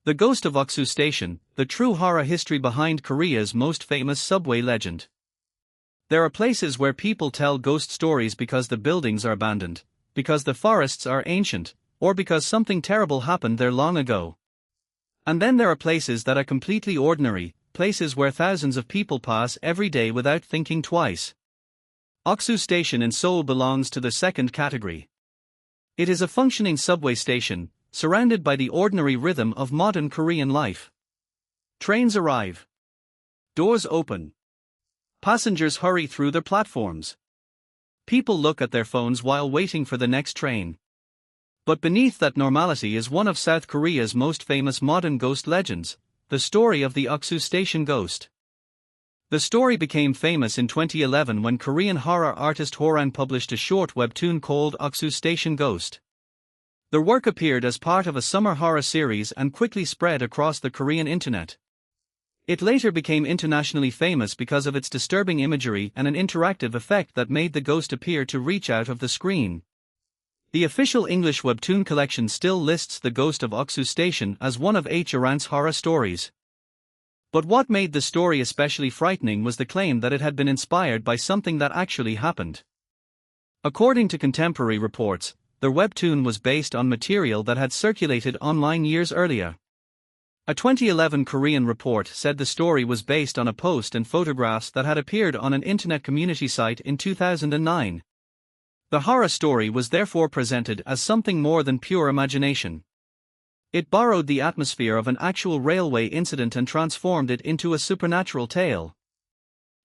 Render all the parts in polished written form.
The Ghost of Oksu Station, the true horror history behind Korea's most famous subway legend. There are places where people tell ghost stories because the buildings are abandoned, because the forests are ancient, or because something terrible happened there long ago. And then there are places that are completely ordinary, places where thousands of people pass every day without thinking twice. Oksu Station in Seoul belongs to the second category. It is a functioning subway station, surrounded by the ordinary rhythm of modern Korean life. Trains arrive. Doors open. Passengers hurry through their platforms. People look at their phones while waiting for the next train. But beneath that normality is one of South Korea's most famous modern ghost legends, the story of the Oksu Station Ghost. The story became famous in 2011 when Korean horror artist Horang published a short webtoon called Oksu Station Ghost. The work appeared as part of a summer horror series and quickly spread across the Korean internet. It later became internationally famous because of its disturbing imagery and an interactive effect that made the ghost appear to reach out of the screen. The official English webtoon collection still lists The Ghost of Oksu Station as one of H. Arant's horror stories. But what made the story especially frightening was the claim that it had been inspired by something that actually happened. According to contemporary reports, the webtoon was based on material that had circulated online years earlier. A 2011 Korean report said the story was based on a post and photographs that had appeared on an internet community site in 2009. The horror story was therefore presented as something more than pure imagination. It borrowed the atmosphere of an actual railway incident and transformed it into a supernatural tale.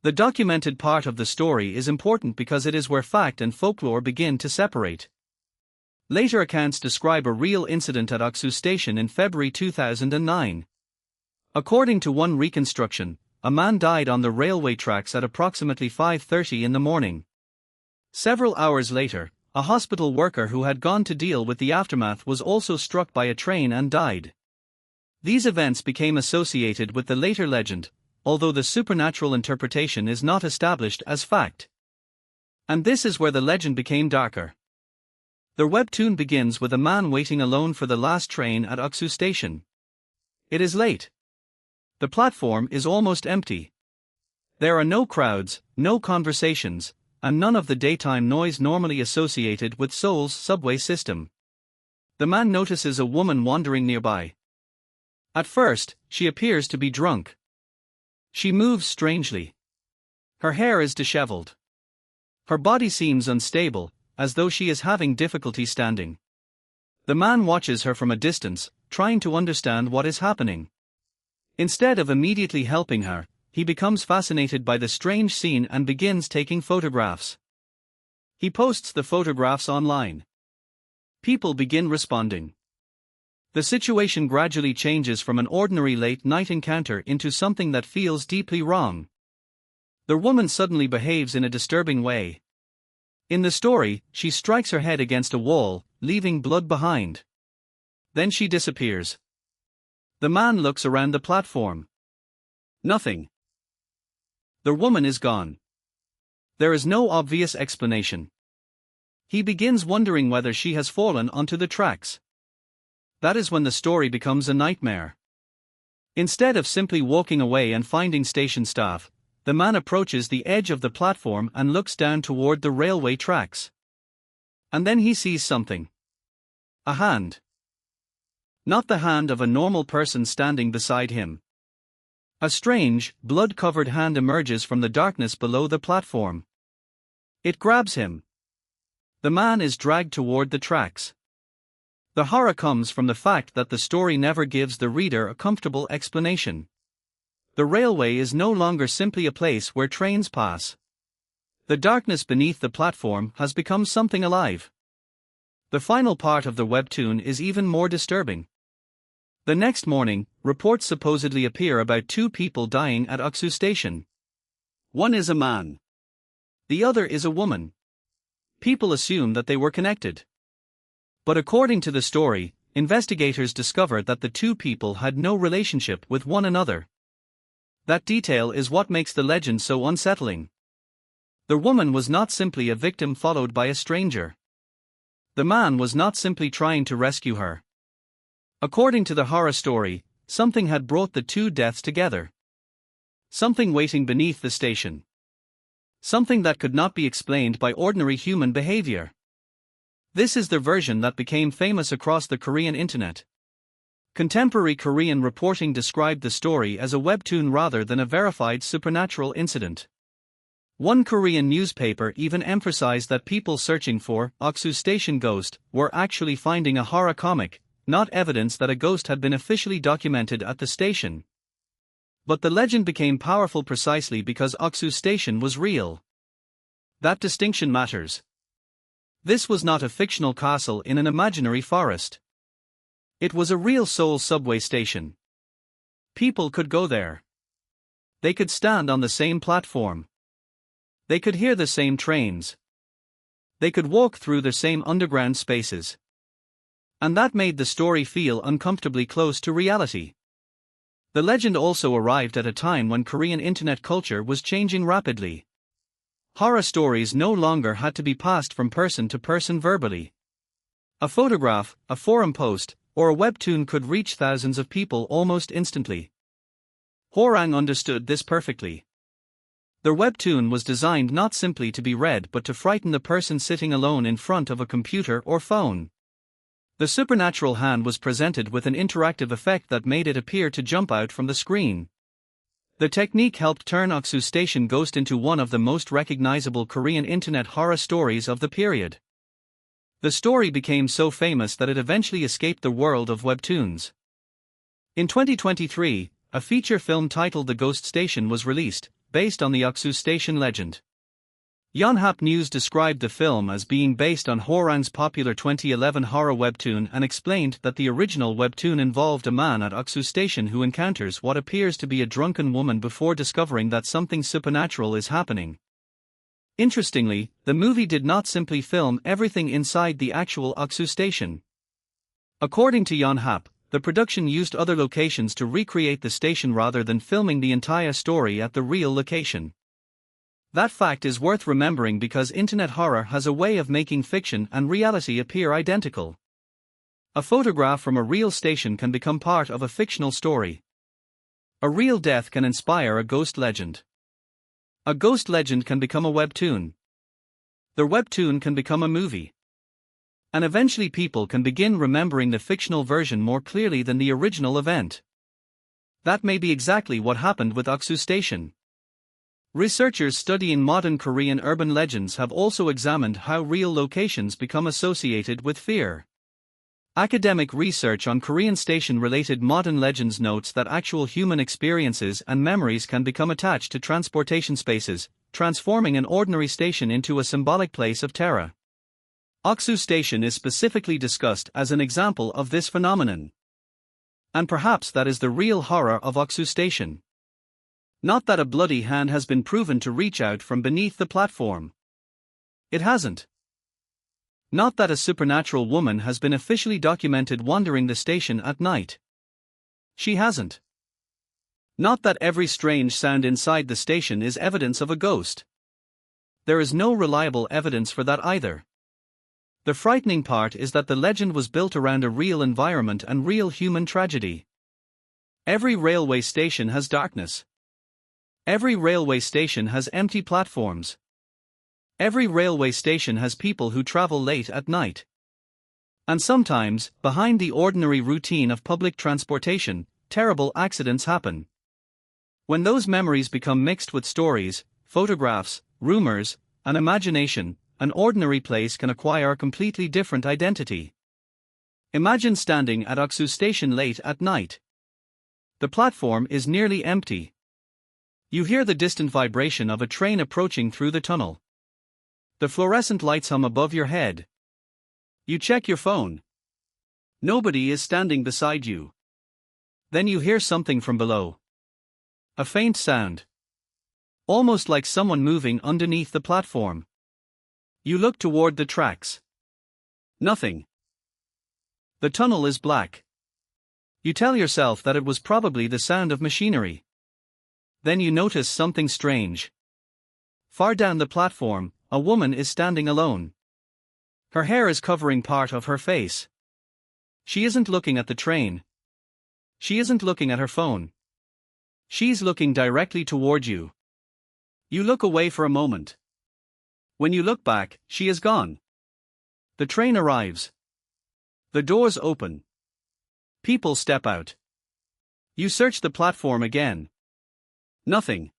The documented part of the story is important because it is where fact and folklore begin to separate. Later accounts describe a real incident at Oksu Station in February 2009. According to one reconstruction, a man died on the railway tracks at approximately 5:30 in the morning. Several hours later, a hospital worker who had gone to deal with the aftermath was also struck by a train and died. These events became associated with the later legend, although the supernatural interpretation is not established as fact. And this is where the legend became darker. The webtoon begins with a man waiting alone for the last train at Oksu Station. It is late. The platform is almost empty. There are no crowds, no conversations, and none of the daytime noise normally associated with Seoul's subway system. The man notices a woman wandering nearby. At first, she appears to be drunk. She moves strangely. Her hair is disheveled. Her body seems unstable, as though she is having difficulty standing. The man watches her from a distance, trying to understand what is happening. Instead of immediately helping her, he becomes fascinated by the strange scene and begins taking photographs. He posts the photographs online. People begin responding. The situation gradually changes from an ordinary late-night encounter into something that feels deeply wrong. The woman suddenly behaves in a disturbing way. In the story, she strikes her head against a wall, leaving blood behind. Then she disappears. The man looks around the platform. Nothing. The woman is gone. There is no obvious explanation. He begins wondering whether she has fallen onto the tracks. That is when the story becomes a nightmare. Instead of simply walking away and finding station staff, the man approaches the edge of the platform and looks down toward the railway tracks. And then he sees something. A hand. Not the hand of a normal person standing beside him. A strange, blood-covered hand emerges from the darkness below the platform. It grabs him. The man is dragged toward the tracks. The horror comes from the fact that the story never gives the reader a comfortable explanation. The railway is no longer simply a place where trains pass. The darkness beneath the platform has become something alive. The final part of the webtoon is even more disturbing. The next morning, reports supposedly appear about two people dying at Oksu Station. One is a man. The other is a woman. People assume that they were connected. But according to the story, investigators discovered that the two people had no relationship with one another. That detail is what makes the legend so unsettling. The woman was not simply a victim followed by a stranger. The man was not simply trying to rescue her. According to the horror story, something had brought the two deaths together. Something waiting beneath the station. Something that could not be explained by ordinary human behavior. This is the version that became famous across the Korean internet. Contemporary Korean reporting described the story as a webtoon rather than a verified supernatural incident. One Korean newspaper even emphasized that people searching for Oksu Station Ghost were actually finding a horror comic, not evidence that a ghost had been officially documented at the station. But the legend became powerful precisely because Oksu Station was real. That distinction matters. This was not a fictional castle in an imaginary forest. It was a real Seoul subway station. People could go there. They could stand on the same platform. They could hear the same trains. They could walk through the same underground spaces. And that made the story feel uncomfortably close to reality. The legend also arrived at a time when Korean internet culture was changing rapidly. Horror stories no longer had to be passed from person to person verbally. A photograph, a forum post, or a webtoon could reach thousands of people almost instantly. Horang understood this perfectly. Their webtoon was designed not simply to be read but to frighten the person sitting alone in front of a computer or phone. The supernatural hand was presented with an interactive effect that made it appear to jump out from the screen. The technique helped turn Oksu Station Ghost into one of the most recognizable Korean internet horror stories of the period. The story became so famous that it eventually escaped the world of webtoons. In 2023, a feature film titled The Ghost Station was released, based on the Oksu Station legend. Yonhap News described the film as being based on Horang's popular 2011 horror webtoon and explained that the original webtoon involved a man at Oksu Station who encounters what appears to be a drunken woman before discovering that something supernatural is happening. Interestingly, the movie did not simply film everything inside the actual Oksu Station. According to Yonhap, the production used other locations to recreate the station rather than filming the entire story at the real location. That fact is worth remembering because internet horror has a way of making fiction and reality appear identical. A photograph from a real station can become part of a fictional story. A real death can inspire a ghost legend. A ghost legend can become a webtoon. The webtoon can become a movie. And eventually people can begin remembering the fictional version more clearly than the original event. That may be exactly what happened with Oksu Station. Researchers studying modern Korean urban legends have also examined how real locations become associated with fear. Academic research on Korean station-related modern legends notes that actual human experiences and memories can become attached to transportation spaces, transforming an ordinary station into a symbolic place of terror. Oksu Station is specifically discussed as an example of this phenomenon. And perhaps that is the real horror of Oksu Station. Not that a bloody hand has been proven to reach out from beneath the platform. It hasn't. Not that a supernatural woman has been officially documented wandering the station at night. She hasn't. Not that every strange sound inside the station is evidence of a ghost. There is no reliable evidence for that either. The frightening part is that the legend was built around a real environment and real human tragedy. Every railway station has darkness. Every railway station has empty platforms. Every railway station has people who travel late at night. And sometimes, behind the ordinary routine of public transportation, terrible accidents happen. When those memories become mixed with stories, photographs, rumors, and imagination, an ordinary place can acquire a completely different identity. Imagine standing at Oksu Station late at night. The platform is nearly empty. You hear the distant vibration of a train approaching through the tunnel. The fluorescent lights hum above your head. You check your phone. Nobody is standing beside you. Then you hear something from below. A faint sound. Almost like someone moving underneath the platform. You look toward the tracks. Nothing. The tunnel is black. You tell yourself that it was probably the sound of machinery. Then you notice something strange. Far down the platform, a woman is standing alone. Her hair is covering part of her face. She isn't looking at the train. She isn't looking at her phone. She's looking directly toward you. You look away for a moment. When you look back, she is gone. The train arrives. The doors open. People step out. You search the platform again. Nothing.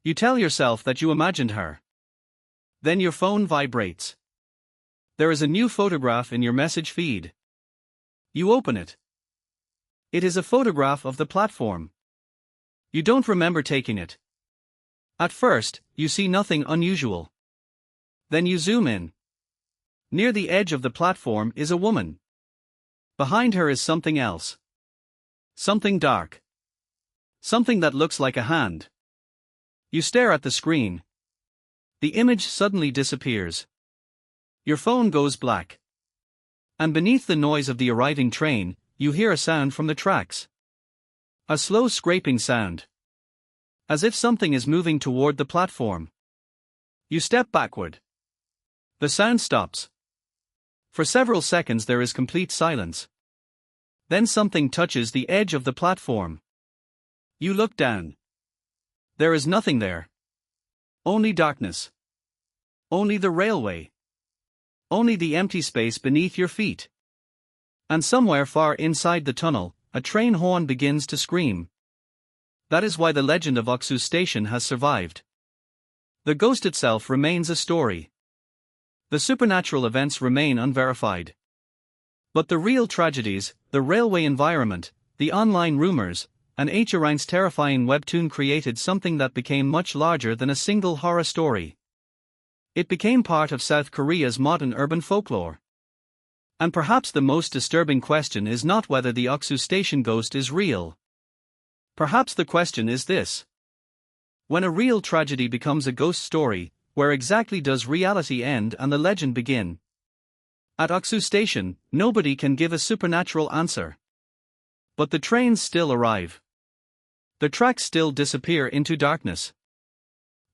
You tell yourself that you imagined her. Then your phone vibrates. There is a new photograph in your message feed. You open it. It is a photograph of the platform. You don't remember taking it. At first, you see nothing unusual. Then you zoom in. Near the edge of the platform is a woman. Behind her is something else. Something dark. Something that looks like a hand. You stare at the screen. The image suddenly disappears. Your phone goes black. And beneath the noise of the arriving train, you hear a sound from the tracks. A slow scraping sound. As if something is moving toward the platform. You step backward. The sound stops. For several seconds there is complete silence. Then something touches the edge of the platform. You look down. There is nothing there. Only darkness. Only the railway. Only the empty space beneath your feet. And somewhere far inside the tunnel, a train horn begins to scream. That is why the legend of Oksu Station has survived. The ghost itself remains a story. The supernatural events remain unverified. But the real tragedies, the railway environment, the online rumors, and Horang's terrifying webtoon created something that became much larger than a single horror story. It became part of South Korea's modern urban folklore. And perhaps the most disturbing question is not whether the Oksu Station Ghost is real. Perhaps the question is this. When a real tragedy becomes a ghost story, where exactly does reality end and the legend begin? At Oksu Station, nobody can give a supernatural answer. But the trains still arrive. The tracks still disappear into darkness.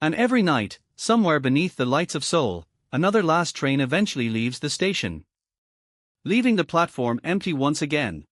And every night, somewhere beneath the lights of Seoul, another last train eventually leaves the station. Leaving the platform empty once again.